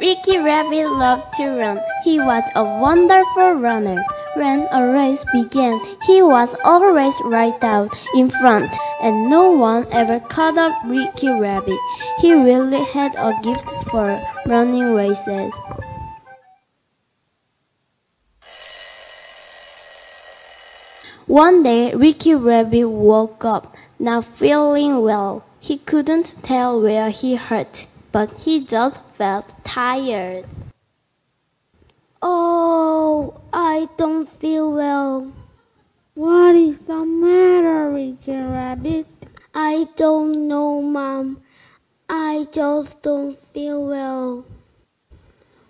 Ricky Rabbit loved to run. He was a wonderful runner. When a race began, he was always right out in front, and no one ever caught up Ricky Rabbit. He really had a gift for running races. One day, Ricky Rabbit woke up, not feeling well. He couldn't tell where he hurt, but he just felt tired. Oh, I don't feel well. What is the matter, Ricky Rabbit? I don't know, Mom. I just don't feel well.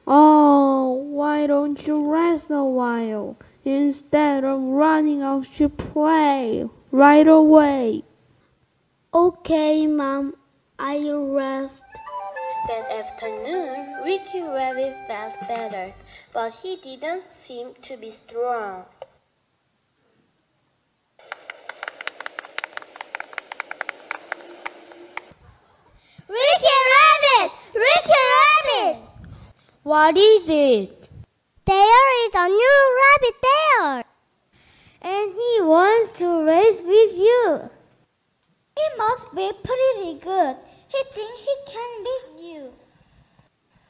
Oh, why don't you rest a while instead of running out to play right away? Okay, Mom, I'll rest. That afternoon, Ricky Rabbit felt better, but he didn't seem to be strong. Ricky Rabbit! Ricky Rabbit! What is it? There is a new rabbit there, and he wants to race with you. He must be pretty good. He thinks he can beat you.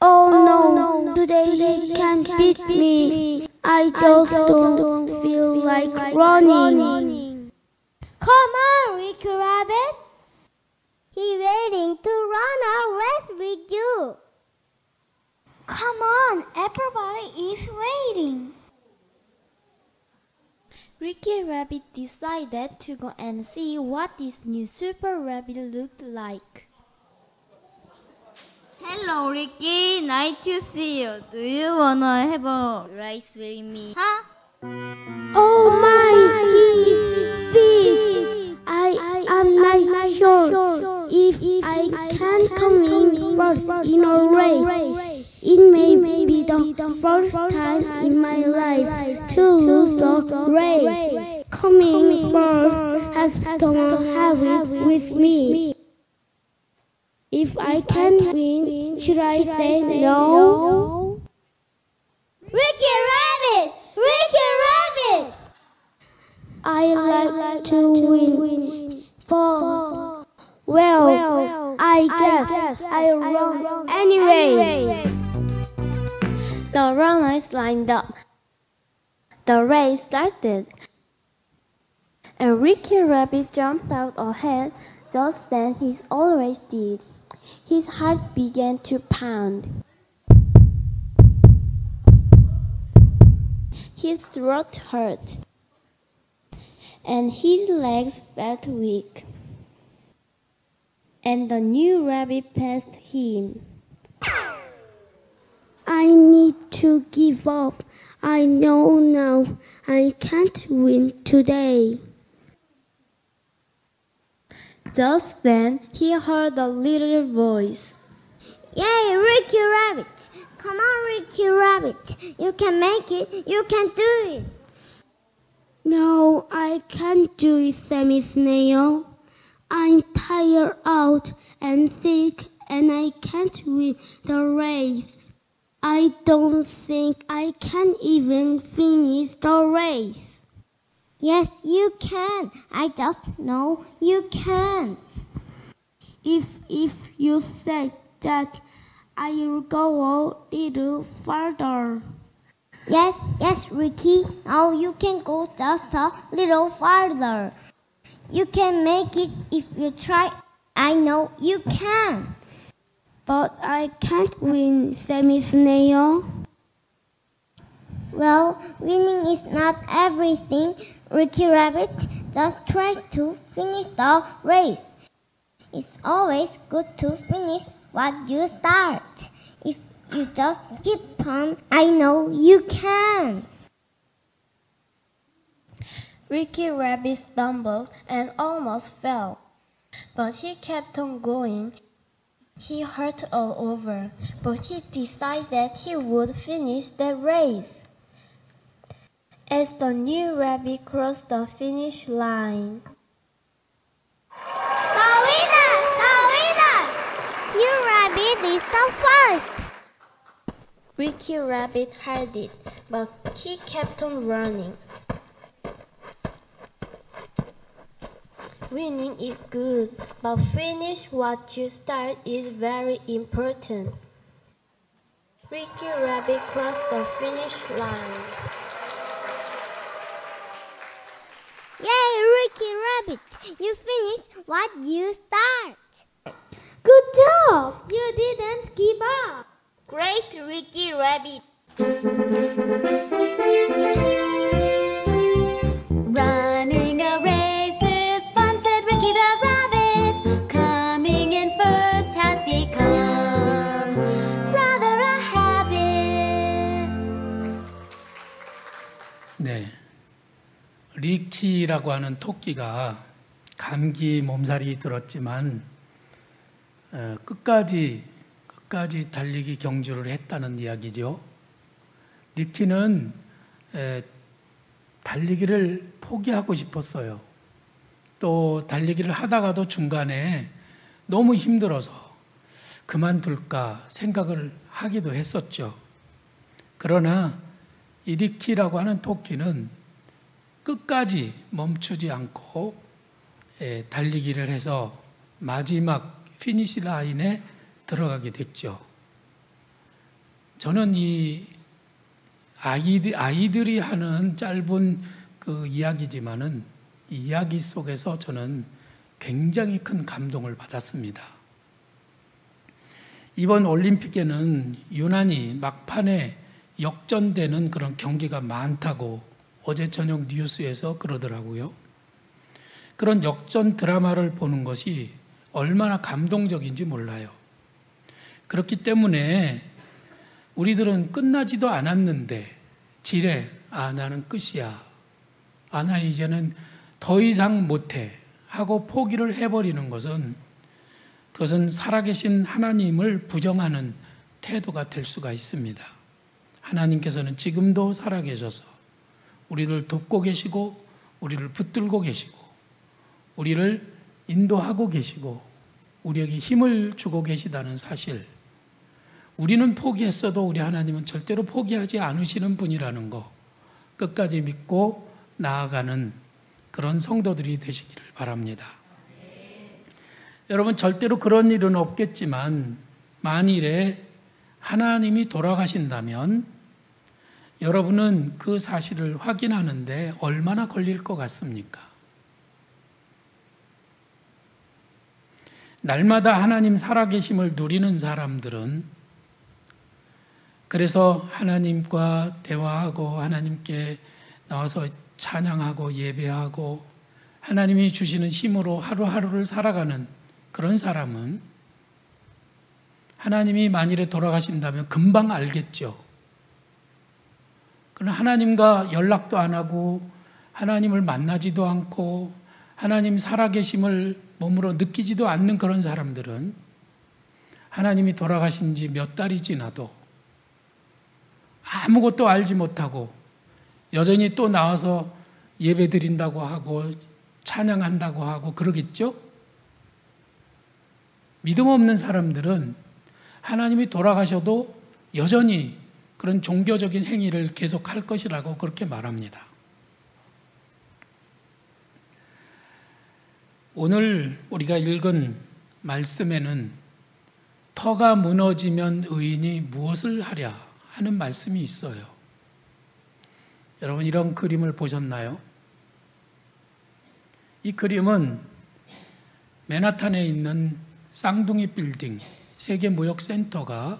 Oh no, today he can't beat me. I just don't feel like running. Come on, Ricky Rabbit. He's waiting to run a race with you. Come on, everybody is waiting. Ricky Rabbit decided to go and see what this new super rabbit looked like. Hello, Ricky. Nice to see you. Do you wanna have a race with me? Huh? Oh my, he's big. I am not sure if I can come in first in a race. It may be the first time in my life to lose the race. Coming first has become a habit with me. If I can't win, should I say no? Ricky Rabbit! Ricky Rabbit! I like to win, but well, I guess I'll run anyway. The runners lined up. The race started, and Ricky Rabbit jumped out ahead just then he always did. His heart began to pound. His throat hurt, and his legs felt weak. And the new rabbit passed him. I need to give up. I know now I can't win today. Just then, he heard a little voice. Yay, Ricky Rabbit! Come on, Ricky Rabbit! You can make it! You can do it! No, I can't do it, Sammy Snail. I'm tired out and sick, and I can't win the race. I don't think I can even finish the race. Yes, you can. I just know you can. If you said that, I'll go a little farther. Yes, Ricky. Now you can go just a little farther. You can make it if you try. I know you can. But I can't win, Sammy Snail. Well, winning is not everything, Ricky Rabbit. Just try to finish the race. It's always good to finish what you start. If you just keep on, I know you can. Ricky Rabbit stumbled and almost fell, but he kept on going. He hurt all over, but he decided he would finish the race. As the new rabbit crossed the finish line, The winner! The winner! New Rabbit is the first. Ricky Rabbit heard it, but he kept on running. Winning is good, but finish what you start is very important. Ricky Rabbit crossed the finish line. Yay, Ricky Rabbit! You finished what you start. Good job! You didn't give up. Great, Ricky Rabbit. Running a race is fun, said Ricky the Rabbit. Coming in first has become rather a habit. 네, 리키라고 하는 토끼가 감기 몸살이 들었지만 끝까지 달리기 경주를 했다는 이야기죠. 리키는 달리기를 포기하고 싶었어요. 또 달리기를 하다가도 중간에 너무 힘들어서 그만둘까 생각을 하기도 했었죠. 그러나 이 리키라고 하는 토끼는 끝까지 멈추지 않고 달리기를 해서 마지막 피니시 라인에 들어가게 됐죠. 저는 이 아이들이 하는 짧은 그 이야기지만은 이 이야기 속에서 저는 굉장히 큰 감동을 받았습니다. 이번 올림픽에는 유난히 막판에 역전되는 그런 경기가 많다고 어제 저녁 뉴스에서 그러더라고요. 그런 역전 드라마를 보는 것이 얼마나 감동적인지 몰라요. 그렇기 때문에 우리들은 끝나지도 않았는데 지레 나는 끝이야. 난 이제는 더 이상 못해 하고 포기를 해버리는 것은 그것은 살아계신 하나님을 부정하는 태도가 될 수가 있습니다. 하나님께서는 지금도 살아계셔서 우리를 돕고 계시고 우리를 붙들고 계시고 우리를 인도하고 계시고 우리에게 힘을 주고 계시다는 사실, 우리는 포기했어도 우리 하나님은 절대로 포기하지 않으시는 분이라는 거 끝까지 믿고 나아가는 그런 성도들이 되시기를 바랍니다. 여러분, 절대로 그런 일은 없겠지만 만일에 하나님이 돌아가신다면 여러분은 그 사실을 확인하는데 얼마나 걸릴 것 같습니까? 날마다 하나님 살아계심을 누리는 사람들은 그래서 하나님과 대화하고 하나님께 나와서 찬양하고 예배하고 하나님이 주시는 힘으로 하루하루를 살아가는 그런 사람은 하나님이 만일에 돌아가신다면 금방 알겠죠. 그러나 하나님과 연락도 안 하고 하나님을 만나지도 않고 하나님 살아계심을 몸으로 느끼지도 않는 그런 사람들은 하나님이 돌아가신 지 몇 달이 지나도 아무것도 알지 못하고 여전히 또 나와서 예배 드린다고 하고 찬양한다고 하고 그러겠죠? 믿음 없는 사람들은 하나님이 돌아가셔도 여전히 그런 종교적인 행위를 계속할 것이라고 그렇게 말합니다. 오늘 우리가 읽은 말씀에는 터가 무너지면 의인이 무엇을 하랴 하는 말씀이 있어요. 여러분, 이런 그림을 보셨나요? 이 그림은 맨하탄에 있는 쌍둥이 빌딩 세계무역센터가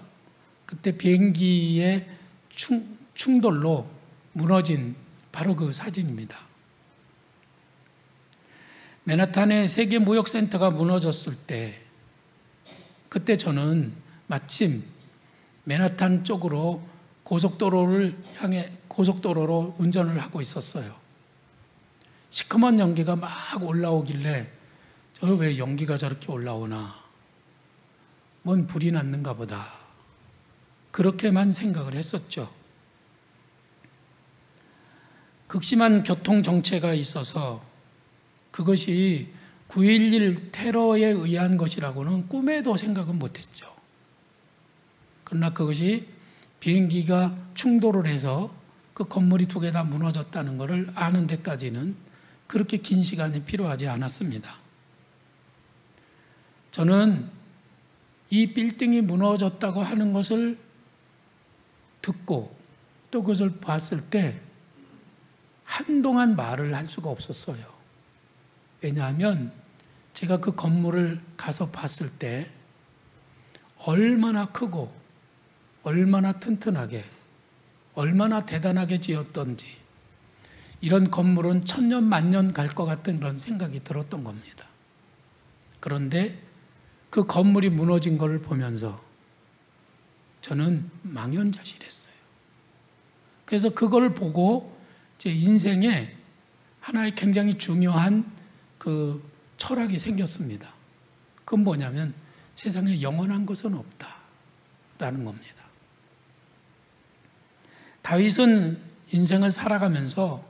그때 비행기의 충돌로 무너진 바로 그 사진입니다. 맨하탄의 세계무역센터가 무너졌을 때 그때 저는 마침 맨하탄 쪽으로 고속도로로 운전을 하고 있었어요. 시커먼 연기가 막 올라오길래 저 왜 연기가 저렇게 올라오나, 뭔 불이 났는가 보다, 그렇게만 생각을 했었죠. 극심한 교통정체가 있어서 그것이 9.11 테러에 의한 것이라고는 꿈에도 생각은 못했죠. 그러나 그것이 비행기가 충돌을 해서 그 건물이 2개 다 무너졌다는 것을 아는 데까지는 그렇게 긴 시간이 필요하지 않았습니다. 저는 이 빌딩이 무너졌다고 하는 것을 듣고 또 그것을 봤을 때 한동안 말을 할 수가 없었어요. 왜냐하면 제가 그 건물을 가서 봤을 때 얼마나 크고 얼마나 튼튼하게 얼마나 대단하게 지었던지, 이런 건물은 천년 만년 갈 것 같은 그런 생각이 들었던 겁니다. 그런데 그 건물이 무너진 것을 보면서 저는 망연자실했어요. 그래서 그걸 보고 제 인생에 하나의 굉장히 중요한 그 철학이 생겼습니다. 그건 뭐냐면 세상에 영원한 것은 없다라는 겁니다. 다윗은 인생을 살아가면서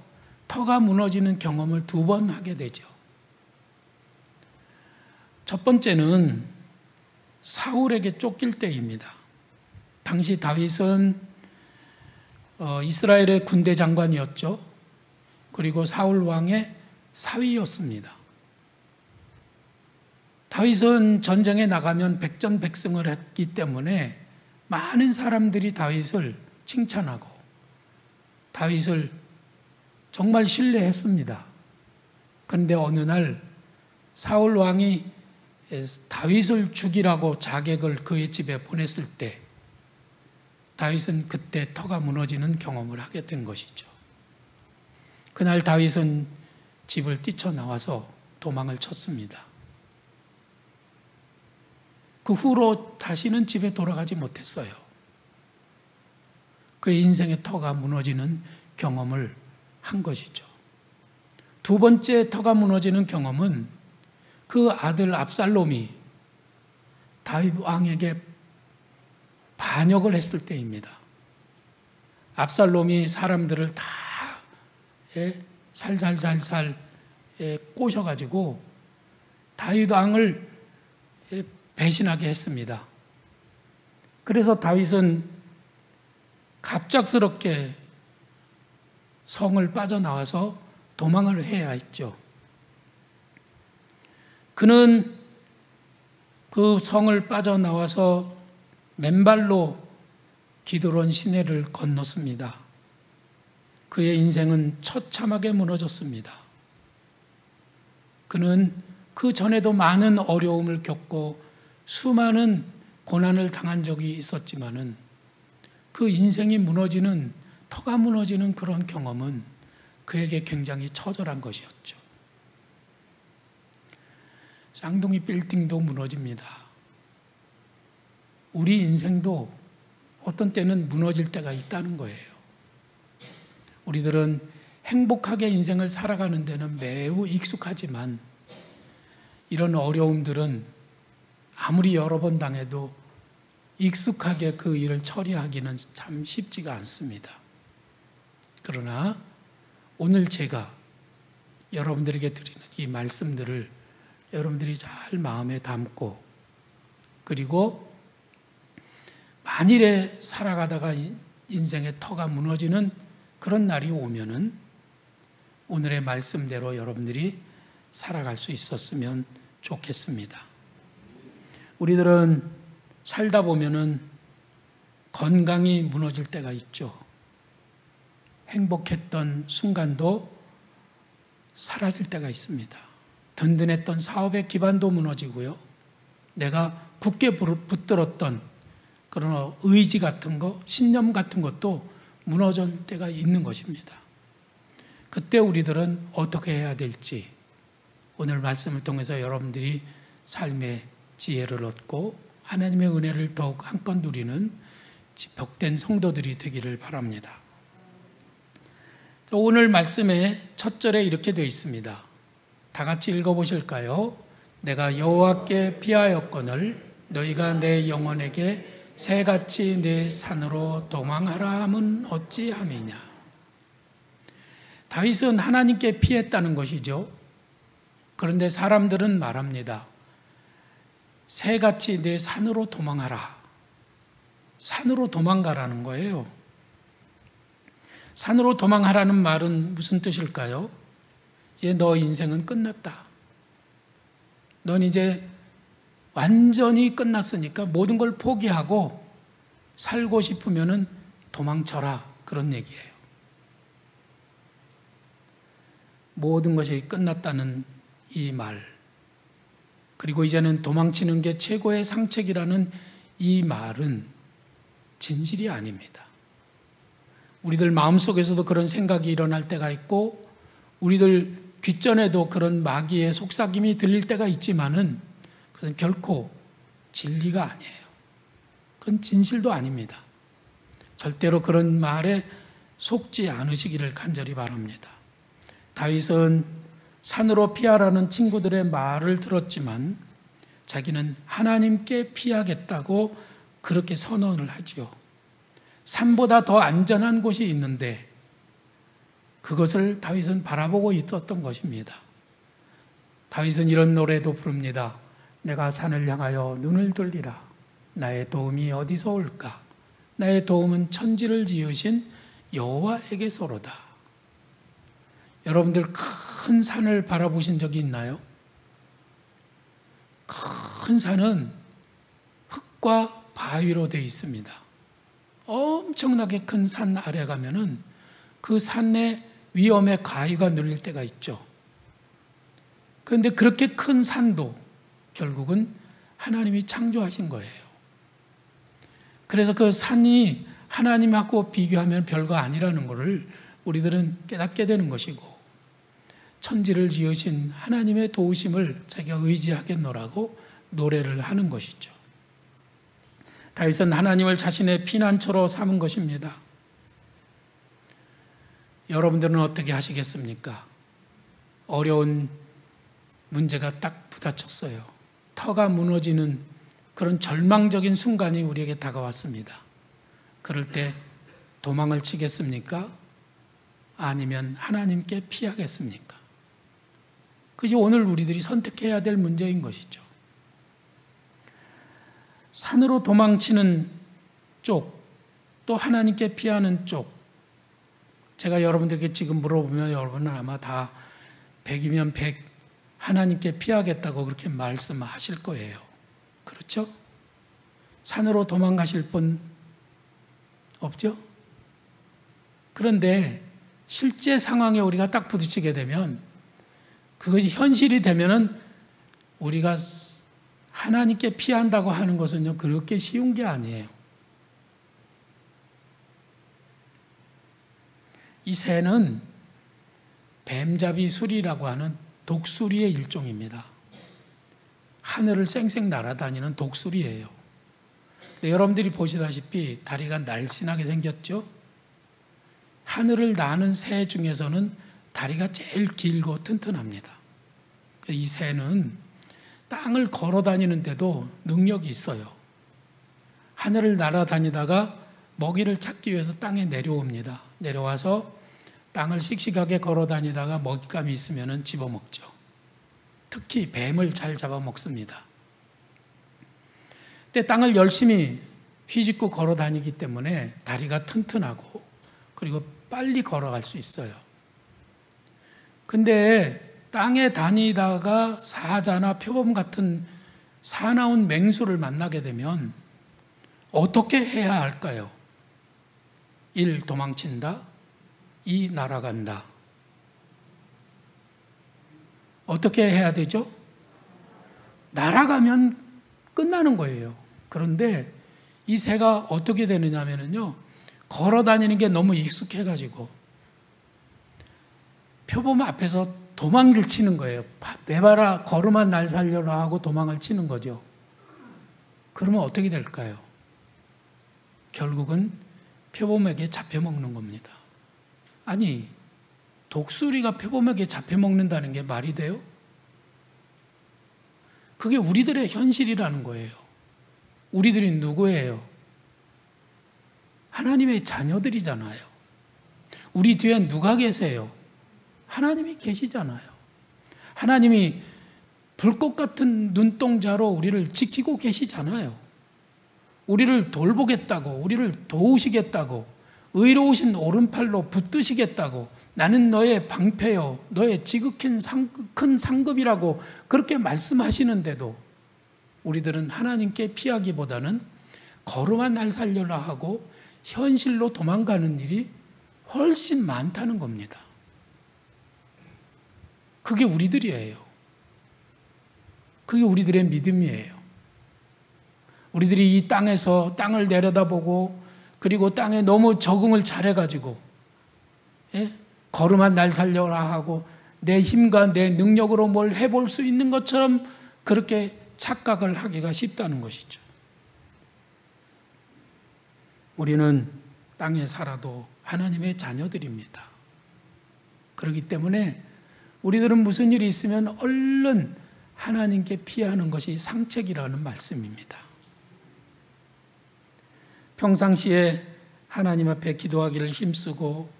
터가 무너지는 경험을 2번 하게 되죠. 첫 번째는 사울에게 쫓길 때입니다. 당시 다윗은 이스라엘의 군대 장관이었죠. 그리고 사울 왕의 사위였습니다. 다윗은 전쟁에 나가면 백전백승을 했기 때문에 많은 사람들이 다윗을 칭찬하고 다윗을 정말 신뢰했습니다. 그런데 어느 날 사울 왕이 다윗을 죽이라고 자객을 그의 집에 보냈을 때 다윗은 그때 터가 무너지는 경험을 하게 된 것이죠. 그날 다윗은 집을 뛰쳐나와서 도망을 쳤습니다. 그 후로 다시는 집에 돌아가지 못했어요. 그의 인생의 터가 무너지는 경험을 한 것이죠. 2번째 터가 무너지는 경험은 그 아들 압살롬이 다윗 왕에게 반역을 했을 때입니다. 압살롬이 사람들을 다 살살살살 꼬셔가지고 다윗 왕을 배신하게 했습니다. 그래서 다윗은 갑작스럽게 성을 빠져나와서 도망을 해야 했죠. 그는 그 성을 빠져나와서 맨발로 기드론 시내를 건넜습니다. 그의 인생은 처참하게 무너졌습니다. 그는 그 전에도 많은 어려움을 겪고 수많은 고난을 당한 적이 있었지만은 그 인생이 무너지는, 터가 무너지는 그런 경험은 그에게 굉장히 처절한 것이었죠. 쌍둥이 빌딩도 무너집니다. 우리 인생도 어떤 때는 무너질 때가 있다는 거예요. 우리들은 행복하게 인생을 살아가는 데는 매우 익숙하지만 이런 어려움들은 아무리 여러 번 당해도 익숙하게 그 일을 처리하기는 참 쉽지가 않습니다. 그러나 오늘 제가 여러분들에게 드리는 이 말씀들을 여러분들이 잘 마음에 담고, 그리고 만일에 살아가다가 인생의 터가 무너지는 그런 날이 오면은 오늘의 말씀대로 여러분들이 살아갈 수 있었으면 좋겠습니다. 우리들은 살다 보면은 건강이 무너질 때가 있죠. 행복했던 순간도 사라질 때가 있습니다. 든든했던 사업의 기반도 무너지고요. 내가 굳게 붙들었던 그런 의지 같은 거, 신념 같은 것도 무너질 때가 있는 것입니다. 그때 우리들은 어떻게 해야 될지 오늘 말씀을 통해서 여러분들이 삶의 지혜를 얻고 하나님의 은혜를 더욱 한껏 누리는 복된 성도들이 되기를 바랍니다. 오늘 말씀의 첫 절에 이렇게 되어 있습니다. 다 같이 읽어보실까요? 내가 여호와께 피하였거늘 너희가 내 영혼에게 새같이 내 산으로 도망하라 함은 어찌함이냐. 다윗은 하나님께 피했다는 것이죠. 그런데 사람들은 말합니다. 새같이 내 산으로 도망하라. 산으로 도망가라는 거예요. 산으로 도망하라는 말은 무슨 뜻일까요? 이제 너 인생은 끝났다. 넌 이제 완전히 끝났으니까 모든 걸 포기하고 살고 싶으면은 도망쳐라. 그런 얘기예요. 모든 것이 끝났다는 이 말. 그리고 이제는 도망치는 게 최고의 상책이라는 이 말은 진실이 아닙니다. 우리들 마음속에서도 그런 생각이 일어날 때가 있고 우리들 귓전에도 그런 마귀의 속삭임이 들릴 때가 있지만은 그것은 결코 진리가 아니에요. 그건 진실도 아닙니다. 절대로 그런 말에 속지 않으시기를 간절히 바랍니다. 다윗은 산으로 피하라는 친구들의 말을 들었지만 자기는 하나님께 피하겠다고 그렇게 선언을 하지요. 산보다 더 안전한 곳이 있는데 그것을 다윗은 바라보고 있었던 것입니다. 다윗은 이런 노래도 부릅니다. 내가 산을 향하여 눈을 돌리라. 나의 도움이 어디서 올까? 나의 도움은 천지를 지으신 여호와에게서로다. 여러분들 큰 산을 바라보신 적이 있나요? 큰 산은 흙과 바위로 되어 있습니다. 엄청나게 큰 산 아래 가면은 그 산의 위험에 가위가 눌릴 때가 있죠. 그런데 그렇게 큰 산도 결국은 하나님이 창조하신 거예요. 그래서 그 산이 하나님하고 비교하면 별거 아니라는 것을 우리들은 깨닫게 되는 것이고 천지를 지으신 하나님의 도우심을 자기가 의지하겠노라고 노래를 하는 것이죠. 다윗은 하나님을 자신의 피난처로 삼은 것입니다. 여러분들은 어떻게 하시겠습니까? 어려운 문제가 딱 부닥쳤어요. 터가 무너지는 그런 절망적인 순간이 우리에게 다가왔습니다. 그럴 때 도망을 치겠습니까? 아니면 하나님께 피하겠습니까? 그것이 오늘 우리들이 선택해야 될 문제인 것이죠. 산으로 도망치는 쪽, 또 하나님께 피하는 쪽. 제가 여러분들께 지금 물어보면 여러분은 아마 다 100이면 100 하나님께 피하겠다고 그렇게 말씀하실 거예요. 그렇죠? 산으로 도망가실 분 없죠? 그런데 실제 상황에 우리가 딱 부딪히게 되면 그것이 현실이 되면은 우리가 하나님께 피한다고 하는 것은요, 그렇게 쉬운 게 아니에요. 이 새는 뱀잡이 수리라고 하는 독수리의 일종입니다. 하늘을 쌩쌩 날아다니는 독수리예요. 근데 여러분들이 보시다시피 다리가 날씬하게 생겼죠? 하늘을 나는 새 중에서는 다리가 제일 길고 튼튼합니다. 이 새는 땅을 걸어 다니는데도 능력이 있어요. 하늘을 날아다니다가 먹이를 찾기 위해서 땅에 내려옵니다. 내려와서 땅을 씩씩하게 걸어 다니다가 먹잇감이 있으면 집어먹죠. 특히 뱀을 잘 잡아먹습니다. 근데 땅을 열심히 휘짓고 걸어 다니기 때문에 다리가 튼튼하고 그리고 빨리 걸어갈 수 있어요. 근데 땅에 다니다가 사자나 표범 같은 사나운 맹수를 만나게 되면 어떻게 해야 할까요? 1. 도망친다. 2. 날아간다. 어떻게 해야 되죠? 날아가면 끝나는 거예요. 그런데 이 새가 어떻게 되느냐면요, 걸어 다니는 게 너무 익숙해가지고 표범 앞에서 도망을 치는 거예요. 내봐라, 걸음만 날 살려라 하고 도망을 치는 거죠. 그러면 어떻게 될까요? 결국은 표범에게 잡혀먹는 겁니다. 아니, 독수리가 표범에게 잡혀먹는다는 게 말이 돼요? 그게 우리들의 현실이라는 거예요. 우리들이 누구예요? 하나님의 자녀들이잖아요. 우리 뒤에 누가 계세요? 하나님이 계시잖아요. 하나님이 불꽃 같은 눈동자로 우리를 지키고 계시잖아요. 우리를 돌보겠다고, 우리를 도우시겠다고, 의로우신 오른팔로 붙드시겠다고, 나는 너의 방패요, 너의 지극히 큰 상급이라고 그렇게 말씀하시는데도 우리들은 하나님께 피하기보다는 걸음한 날 살려라 하고 현실로 도망가는 일이 훨씬 많다는 겁니다. 그게 우리들이에요. 그게 우리들의 믿음이에요. 우리들이 이 땅에서 땅을 내려다보고 그리고 땅에 너무 적응을 잘해가지고 걸음한 날 살려라 하고 내 힘과 내 능력으로 뭘 해볼 수 있는 것처럼 그렇게 착각을 하기가 쉽다는 것이죠. 우리는 땅에 살아도 하나님의 자녀들입니다. 그렇기 때문에 우리들은 무슨 일이 있으면 얼른 하나님께 피하는 것이 상책이라는 말씀입니다. 평상시에 하나님 앞에 기도하기를 힘쓰고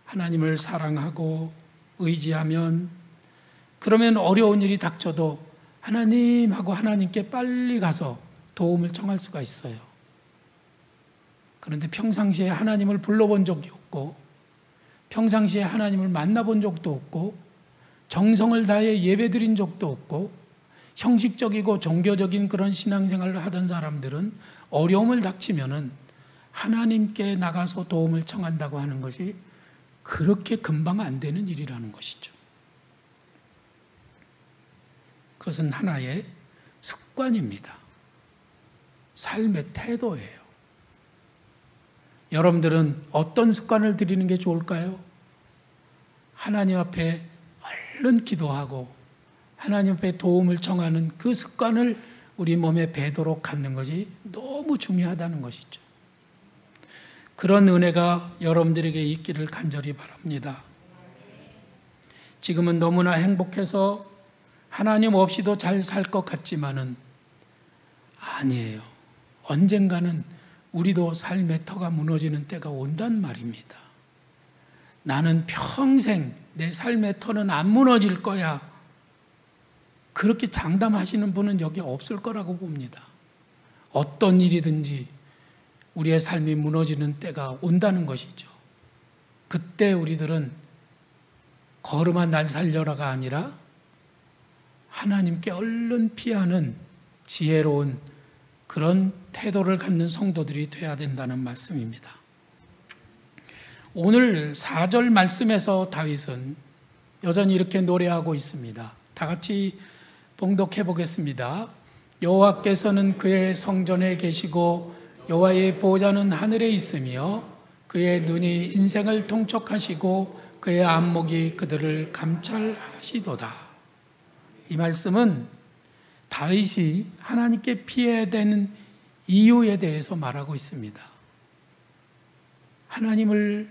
하나님을 사랑하고 의지하면, 그러면 어려운 일이 닥쳐도 하나님하고 하나님께 빨리 가서 도움을 청할 수가 있어요. 그런데 평상시에 하나님을 불러본 적이 없고, 평상시에 하나님을 만나본 적도 없고, 정성을 다해 예배드린 적도 없고, 형식적이고 종교적인 그런 신앙생활을 하던 사람들은 어려움을 닥치면은 하나님께 나가서 도움을 청한다고 하는 것이 그렇게 금방 안 되는 일이라는 것이죠. 그것은 하나의 습관입니다. 삶의 태도예요. 여러분들은 어떤 습관을 들이는 게 좋을까요? 하나님 앞에 얼른 기도하고 하나님 앞에 도움을 청하는 그 습관을 우리 몸에 배도록 갖는 것이 너무 중요하다는 것이죠. 그런 은혜가 여러분들에게 있기를 간절히 바랍니다. 지금은 너무나 행복해서 하나님 없이도 잘 살 것 같지만은 아니에요. 언젠가는 우리도 삶의 터가 무너지는 때가 온단 말입니다. 나는 평생 내 삶의 터는 안 무너질 거야, 그렇게 장담하시는 분은 여기 없을 거라고 봅니다. 어떤 일이든지 우리의 삶이 무너지는 때가 온다는 것이죠. 그때 우리들은 걸음한 날 살려라가 아니라 하나님께 얼른 피하는 지혜로운 그런 태도를 갖는 성도들이 되어야 된다는 말씀입니다. 오늘 4절 말씀에서 다윗은 여전히 이렇게 노래하고 있습니다. 다 같이 봉독해 보겠습니다. 여호와께서는 그의 성전에 계시고 여호와의 보좌는 하늘에 있으며 그의 눈이 인생을 통촉하시고 그의 안목이 그들을 감찰하시도다. 이 말씀은 다윗이 하나님께 피해야 되는 이유에 대해서 말하고 있습니다. 하나님을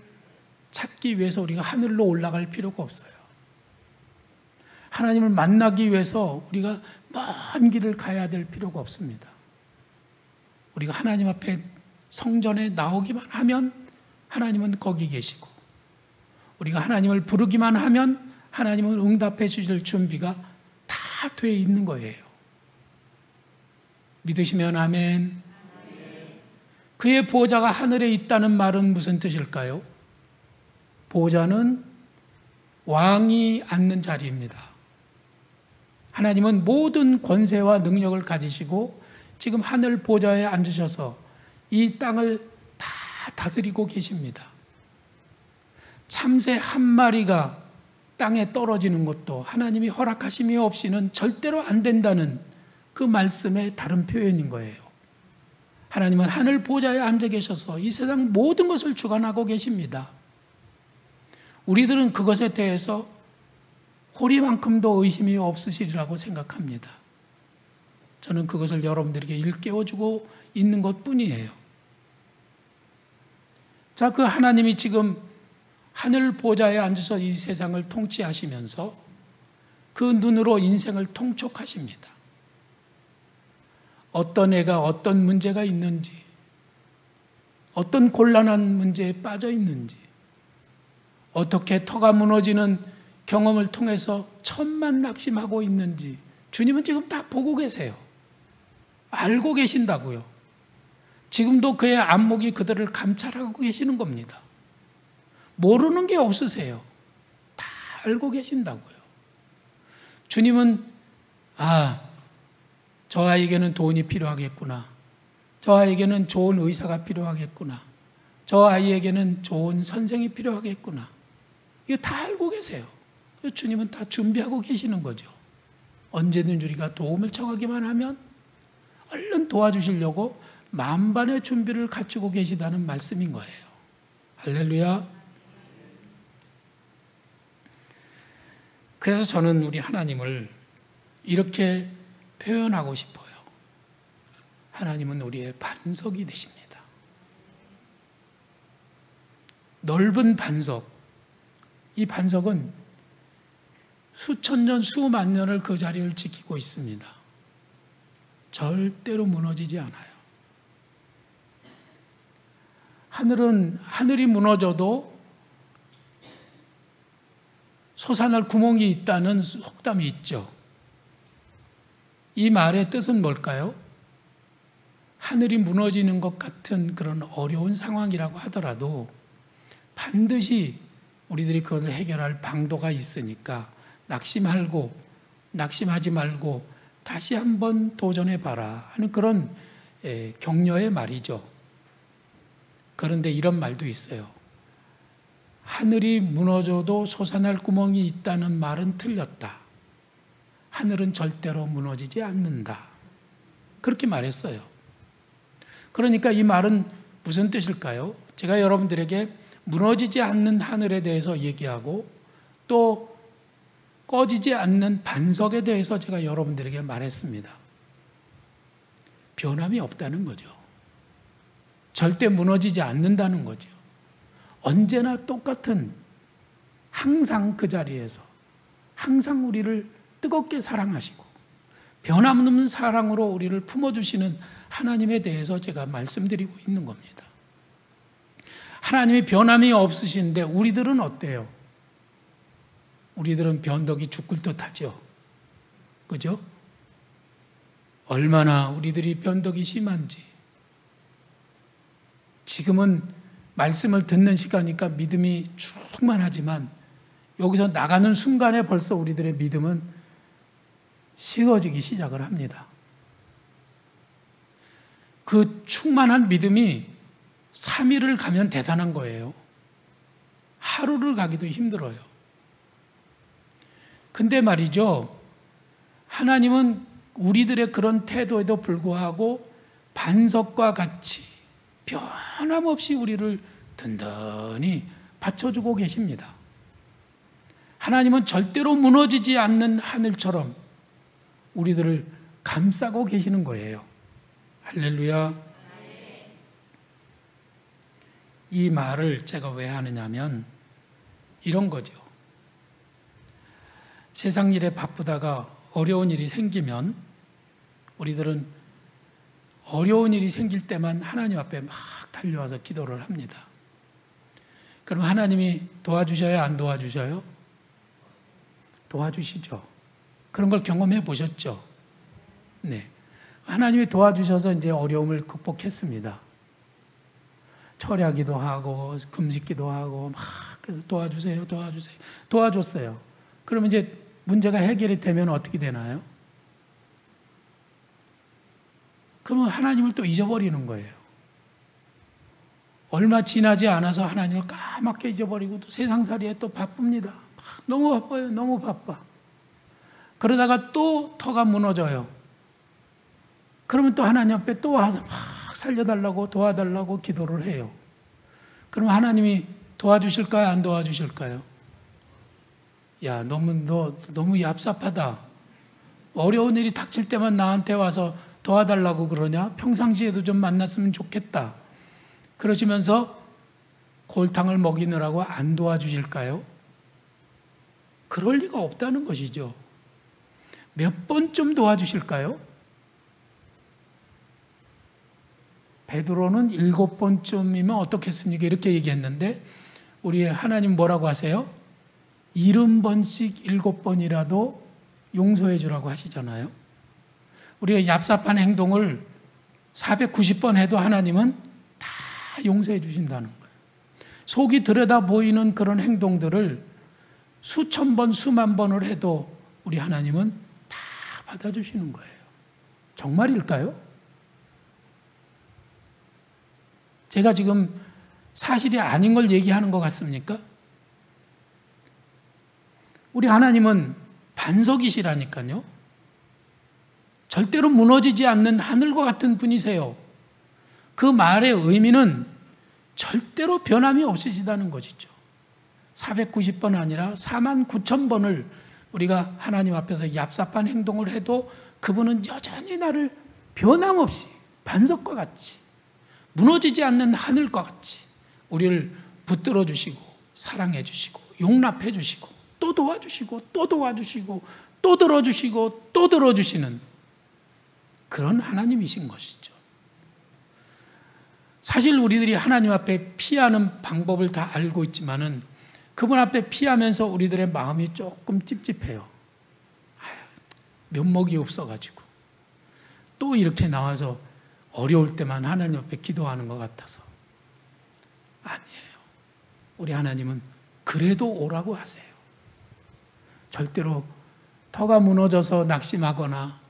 찾기 위해서 우리가 하늘로 올라갈 필요가 없어요. 하나님을 만나기 위해서 우리가 먼 길을 가야 될 필요가 없습니다. 우리가 하나님 앞에 성전에 나오기만 하면 하나님은 거기 계시고, 우리가 하나님을 부르기만 하면 하나님은 응답해 주실 준비가 다 돼 있는 거예요. 믿으시면 아멘. 그의 보좌가 하늘에 있다는 말은 무슨 뜻일까요? 보좌는 왕이 앉는 자리입니다. 하나님은 모든 권세와 능력을 가지시고 지금 하늘 보좌에 앉으셔서 이 땅을 다 다스리고 계십니다. 참새 한 마리가 땅에 떨어지는 것도 하나님이 허락하심이 없이는 절대로 안 된다는 그 말씀의 다른 표현인 거예요. 하나님은 하늘 보좌에 앉아 계셔서 이 세상 모든 것을 주관하고 계십니다. 우리들은 그것에 대해서 호리만큼도 의심이 없으시리라고 생각합니다. 저는 그것을 여러분들에게 일깨워주고 있는 것뿐이에요. 자, 그 하나님이 지금 하늘 보좌에 앉아서 이 세상을 통치하시면서 그 눈으로 인생을 통촉하십니다. 어떤 애가 어떤 문제가 있는지, 어떤 곤란한 문제에 빠져 있는지, 어떻게 터가 무너지는 경험을 통해서 천만낙심하고 있는지 주님은 지금 다 보고 계세요. 알고 계신다고요. 지금도 그의 안목이 그들을 감찰하고 계시는 겁니다. 모르는 게 없으세요. 다 알고 계신다고요. 주님은 저 아이에게는 돈이 필요하겠구나. 저 아이에게는 좋은 의사가 필요하겠구나. 저 아이에게는 좋은 선생이 필요하겠구나. 이거 다 알고 계세요. 주님은 다 준비하고 계시는 거죠. 언제든지 우리가 도움을 청하기만 하면 얼른 도와주시려고 만반의 준비를 갖추고 계시다는 말씀인 거예요. 할렐루야. 그래서 저는 우리 하나님을 이렇게 표현하고 싶어요. 하나님은 우리의 반석이 되십니다. 넓은 반석. 이 반석은 수천 년, 수만 년을 그 자리를 지키고 있습니다. 절대로 무너지지 않아요. 하늘이 무너져도 솟아날 구멍이 있다는 속담이 있죠. 이 말의 뜻은 뭘까요? 하늘이 무너지는 것 같은 그런 어려운 상황이라고 하더라도 반드시 우리들이 그것을 해결할 방도가 있으니까 낙심하지 말고 다시 한번 도전해봐라 하는 그런 격려의 말이죠. 그런데 이런 말도 있어요. 하늘이 무너져도 솟아날 구멍이 있다는 말은 틀렸다. 하늘은 절대로 무너지지 않는다. 그렇게 말했어요. 그러니까 이 말은 무슨 뜻일까요? 제가 여러분들에게 무너지지 않는 하늘에 대해서 얘기하고 또 꺼지지 않는 반석에 대해서 제가 여러분들에게 말했습니다. 변함이 없다는 거죠. 절대 무너지지 않는다는 거죠. 언제나 똑같은, 항상 그 자리에서 항상 우리를 뜨겁게 사랑하시고 변함없는 사랑으로 우리를 품어주시는 하나님에 대해서 제가 말씀드리고 있는 겁니다. 하나님이 변함이 없으신데 우리들은 어때요? 우리들은 변덕이 죽을 듯하죠. 그죠? 얼마나 우리들이 변덕이 심한지. 지금은 말씀을 듣는 시간이니까 믿음이 충만하지만 여기서 나가는 순간에 벌써 우리들의 믿음은 식어지기 시작을 합니다. 그 충만한 믿음이 3일을 가면 대단한 거예요. 하루를 가기도 힘들어요. 근데 말이죠. 하나님은 우리들의 그런 태도에도 불구하고 반석과 같이 변함없이 우리를 든든히 받쳐주고 계십니다. 하나님은 절대로 무너지지 않는 하늘처럼 우리들을 감싸고 계시는 거예요. 할렐루야. 이 말을 제가 왜 하느냐면 이런 거죠. 세상 일에 바쁘다가 어려운 일이 생기면 우리들은 어려운 일이 생길 때만 하나님 앞에 막 달려와서 기도를 합니다. 그럼 하나님이 도와주셔요? 안 도와주셔요? 도와주시죠. 그런 걸 경험해 보셨죠? 네. 하나님이 도와주셔서 이제 어려움을 극복했습니다. 철야기도 하고 금식기도 하고 막 그래서 도와주세요. 도와줬어요. 그러면 이제 문제가 해결이 되면 어떻게 되나요? 그러면 하나님을 또 잊어버리는 거예요. 얼마 지나지 않아서 하나님을 까맣게 잊어버리고 또 세상살이에 또 바쁩니다. 너무 바빠요. 너무 바빠. 그러다가 또 터가 무너져요. 그러면 또 하나님 앞에 또 와서 막 살려달라고 도와달라고 기도를 해요. 그럼 하나님이 도와주실까요? 안 도와주실까요? 야, 너무 얍삽하다. 어려운 일이 닥칠 때만 나한테 와서 도와달라고 그러냐? 평상시에도 좀 만났으면 좋겠다. 그러시면서 골탕을 먹이느라고 안 도와주실까요? 그럴 리가 없다는 것이죠. 몇 번쯤 도와주실까요? 베드로는 7번쯤이면 어떻겠습니까? 이렇게 얘기했는데 우리 하나님 뭐라고 하세요? 70번씩 7번이라도 용서해 주라고 하시잖아요. 우리가 얍삽한 행동을 490번 해도 하나님은 다 용서해 주신다는 거예요. 속이 들여다 보이는 그런 행동들을 수천 번, 수만 번을 해도 우리 하나님은 다 받아주시는 거예요. 정말일까요? 제가 지금 사실이 아닌 걸 얘기하는 것 같습니까? 우리 하나님은 반석이시라니까요. 절대로 무너지지 않는 하늘과 같은 분이세요. 그 말의 의미는 절대로 변함이 없으시다는 것이죠. 490번 아니라 49,000번을 우리가 하나님 앞에서 얍삽한 행동을 해도 그분은 여전히 나를 변함없이 반석과 같이 무너지지 않는 하늘과 같이 우리를 붙들어 주시고 사랑해 주시고 용납해 주시고 또 도와주시고 또 도와주시고 또 들어주시고 또 들어주시는 그런 하나님이신 것이죠. 사실 우리들이 하나님 앞에 피하는 방법을 다 알고 있지만은 그분 앞에 피하면서 우리들의 마음이 조금 찝찝해요. 면목이 없어가지고 또 이렇게 나와서 어려울 때만 하나님 앞에 기도하는 것 같아서. 아니에요. 우리 하나님은 그래도 오라고 하세요. 절대로 터가 무너져서 낙심하거나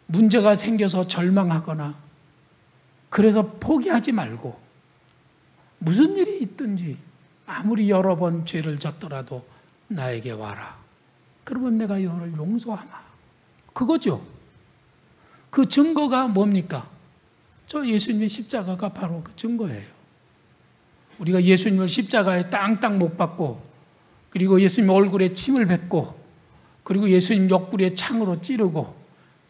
문제가 생겨서 절망하거나 그래서 포기하지 말고 무슨 일이 있든지 아무리 여러 번 죄를 졌더라도 나에게 와라. 그러면 내가 너를 용서하마. 그거죠. 그 증거가 뭡니까? 저 예수님의 십자가가 바로 그 증거예요. 우리가 예수님을 십자가에 땅땅 못 박고 그리고 예수님 얼굴에 침을 뱉고 그리고 예수님 옆구리에 창으로 찌르고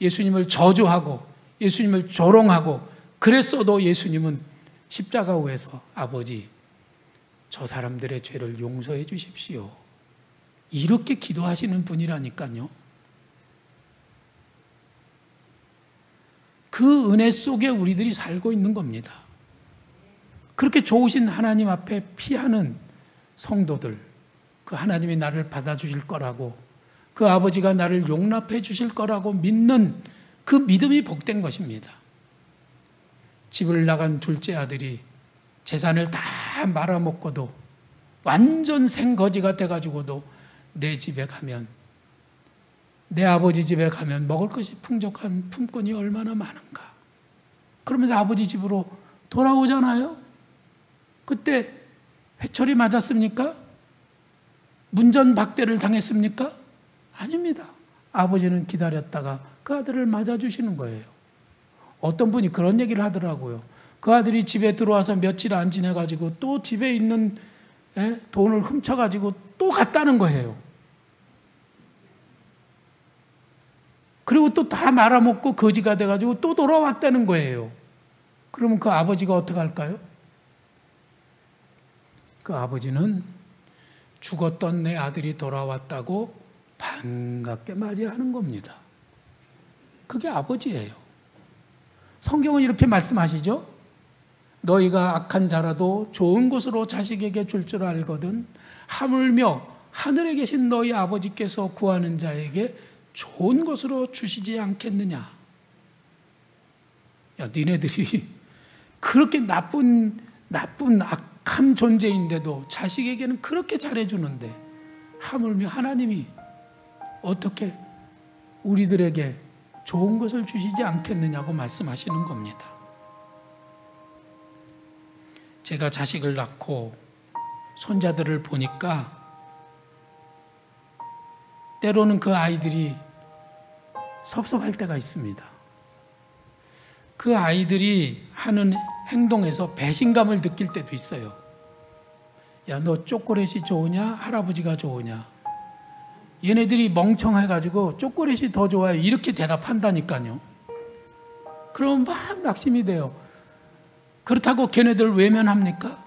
예수님을 저주하고 예수님을 조롱하고 그랬어도 예수님은 십자가 위에서 아버지 저 사람들의 죄를 용서해 주십시오. 이렇게 기도하시는 분이라니까요. 그 은혜 속에 우리들이 살고 있는 겁니다. 그렇게 좋으신 하나님 앞에 피하는 성도들, 그 하나님이 나를 받아주실 거라고 그 아버지가 나를 용납해 주실 거라고 믿는 그 믿음이 복된 것입니다. 집을 나간 둘째 아들이 재산을 다 말아먹고도 완전 생거지가 돼가지고도 내 집에 가면 내 아버지 집에 가면 먹을 것이 풍족한 품꾼이 얼마나 많은가. 그러면서 아버지 집으로 돌아오잖아요. 그때 회초리 맞았습니까? 문전박대를 당했습니까? 아닙니다. 아버지는 기다렸다가 그 아들을 맞아주시는 거예요. 어떤 분이 그런 얘기를 하더라고요. 그 아들이 집에 들어와서 며칠 안 지내가지고 또 집에 있는 돈을 훔쳐가지고 또 갔다는 거예요. 그리고 또 다 말아먹고 거지가 돼가지고 또 돌아왔다는 거예요. 그러면 그 아버지가 어떻게 할까요? 그 아버지는 죽었던 내 아들이 돌아왔다고 반갑게 맞이하는 겁니다. 그게 아버지예요. 성경은 이렇게 말씀하시죠. 너희가 악한 자라도 좋은 것으로 자식에게 줄 줄 알거든 하물며 하늘에 계신 너희 아버지께서 구하는 자에게 좋은 것으로 주시지 않겠느냐. 야, 니네들이 그렇게 나쁜 악한 존재인데도 자식에게는 그렇게 잘해주는데 하물며 하나님이 어떻게 우리들에게 좋은 것을 주시지 않겠느냐고 말씀하시는 겁니다. 제가 자식을 낳고 손자들을 보니까 때로는 그 아이들이 섭섭할 때가 있습니다. 그 아이들이 하는 행동에서 배신감을 느낄 때도 있어요. 야, 너 초콜릿이 좋으냐? 할아버지가 좋으냐? 얘네들이 멍청해가지고 초콜릿이 더 좋아요. 이렇게 대답한다니까요. 그러면 막 낙심이 돼요. 그렇다고 걔네들 외면합니까?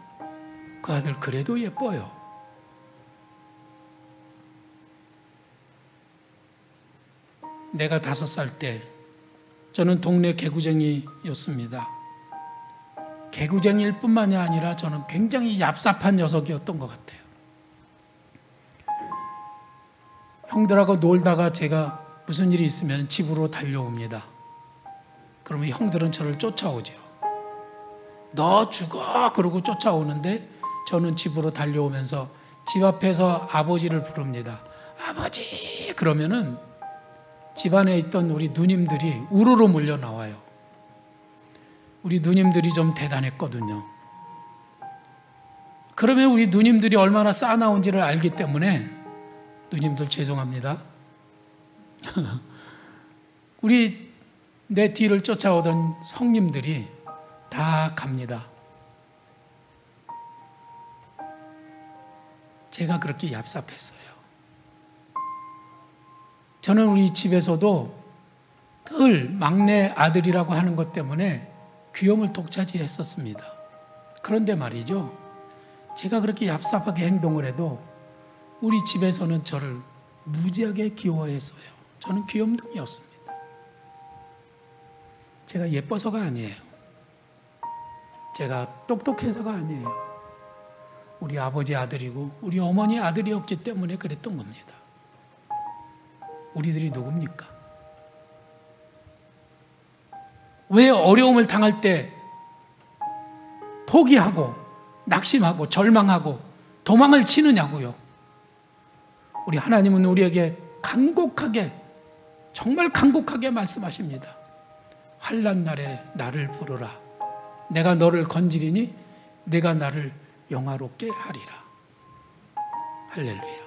그 아들 그래도 예뻐요. 내가 5살 때 저는 동네 개구쟁이였습니다. 개구쟁이일 뿐만이 아니라 저는 굉장히 얍삽한 녀석이었던 것 같아요. 형들하고 놀다가 제가 무슨 일이 있으면 집으로 달려옵니다. 그러면 형들은 저를 쫓아오죠. 너 죽어! 그러고 쫓아오는데 저는 집으로 달려오면서 집 앞에서 아버지를 부릅니다. 아버지! 그러면은 집안에 있던 우리 누님들이 우르르 몰려 나와요. 우리 누님들이 좀 대단했거든요. 그러면 우리 누님들이 얼마나 싸나운지를 알기 때문에 누님들 죄송합니다. 우리 내 뒤를 쫓아오던 성님들이 다 갑니다. 제가 그렇게 얍삽했어요. 저는 우리 집에서도 늘 막내 아들이라고 하는 것 때문에 귀염을 독차지했었습니다. 그런데 말이죠, 제가 그렇게 얍삽하게 행동을 해도 우리 집에서는 저를 무지하게 귀여워했어요. 저는 귀염둥이였습니다. 제가 예뻐서가 아니에요. 제가 똑똑해서가 아니에요. 우리 아버지 아들이고 우리 어머니 아들이었기 때문에 그랬던 겁니다. 우리들이 누굽니까? 왜 어려움을 당할 때 포기하고 낙심하고 절망하고 도망을 치느냐고요. 우리 하나님은 우리에게 간곡하게, 정말 간곡하게 말씀하십니다. 환난 날에 나를 부르라. 내가 너를 건지리니 내가 나를 영화롭게 하리라. 할렐루야.